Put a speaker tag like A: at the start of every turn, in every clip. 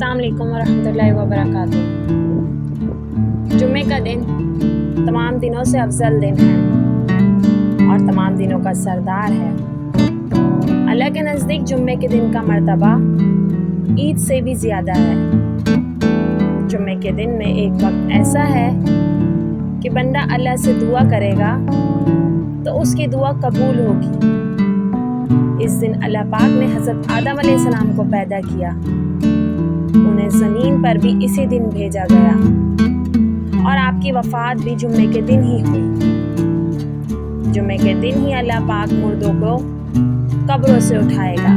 A: अस्सलाम वालेकुम वरहमतुल्लाहि वबरकातुहू। जुम्मे का दिन तमाम दिनों से अफजल दिन है और तमाम दिनों का सरदार है। अल्लाह के नज़दीक जुम्मे के दिन का मर्तबा ईद से भी ज़्यादा है। जुम्मे के दिन में एक वक्त ऐसा है कि बंदा अल्लाह से दुआ करेगा तो उसकी दुआ कबूल होगी। इस दिन अल्लाह पाक ने हज़रत आदम अलैहिस्सलाम को पैदा किया, उन्हें ज़मीन पर भी इसी दिन भेजा गया और आपकी वफ़ात भी जुम्मे के दिन ही हुई। जुम्मे के दिन ही अल्लाह पाक मुर्दों को कब्रों से उठाएगा।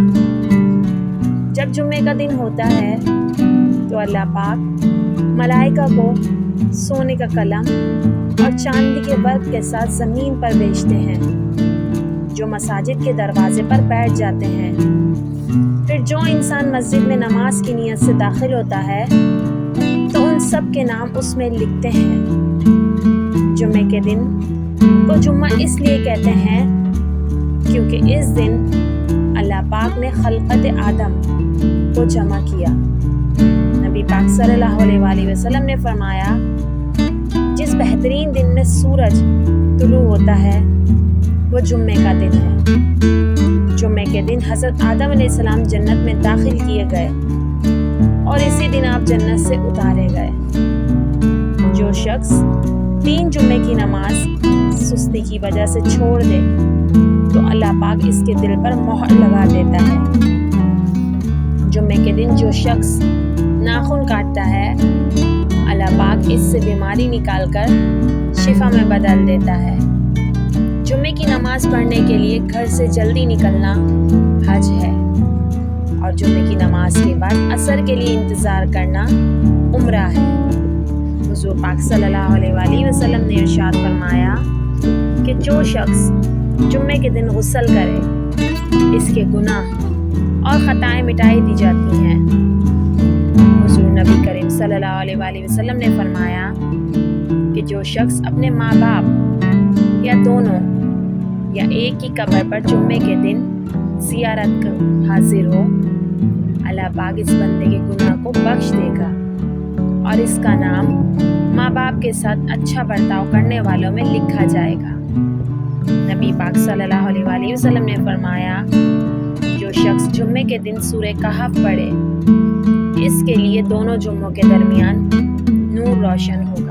A: जब जुम्मे का दिन होता है तो अल्लाह पाक मलाइका को सोने का कलम और चांदी के वर्क के साथ ज़मीन पर भेजते हैं, जो मसाजिद के दरवाजे पर बैठ जाते हैं। फिर जो इंसान मस्जिद में नमाज की नीयत से दाखिल होता है तो उन सब के नाम उसमें लिखते हैं। जुम्मे के दिन को जुम्मा इसलिए कहते हैं क्योंकि इस दिन अल्लाह पाक ने खल्क़त आदम को जमा किया। नबी पाक सल्लल्लाहु अलैहि वसल्लम ने फरमाया, जिस बेहतरीन दिन में सूरज तुलू होता है वो जुम्मे का दिन है। जुम्मे के दिन हज़रत आदम अलैहिस्सलाम जन्नत में दाखिल किए गए और इसी दिन आप जन्नत से उतारे गए। जो शख्स 3 जुम्मे की नमाज सुस्ती की वजह से छोड़ दे तो अल्लाह पाक इसके दिल पर मोहर लगा देता है। जुम्मे के दिन जो शख्स नाखून काटता है अल्लाह पाक इससे बीमारी निकालकर शिफा में बदल देता है। जुम्मे की नमाज पढ़ने के लिए घर से जल्दी निकलना हज है और जुम्मे की नमाज के बाद असर के लिए इंतज़ार करना उम्रा है। हुज़ूर पाक सल्लल्लाहु अलैहि वसल्लम ने इरशाद फरमाया कि जो शख्स जुम्मे के दिन गुस्ल करे इसके गुनाह और ख़ताएँ मिटाई दी जाती हैं। हुज़ूर नबी करीम सल्लल्लाहु अलैहि वसल्लम ने फरमाया कि जो शख्स अपने माँ बाप या दोनों या एक ही कब्र पर जुम्मे के दिन ज़ियारत कर हाजिर हो, अल्लाह पाक इस बंदे के गुनाह को बख्श देगा और इसका नाम माँ बाप के साथ अच्छा बर्ताव करने वालों में लिखा जाएगा। नबी पाक सल्लल्लाहु अलैहि वसल्लम ने फरमाया, जो शख्स जुम्मे के दिन सूरह कहफ पढ़े इसके लिए दोनों जुम्मों के दरमियान नूर रोशन हो।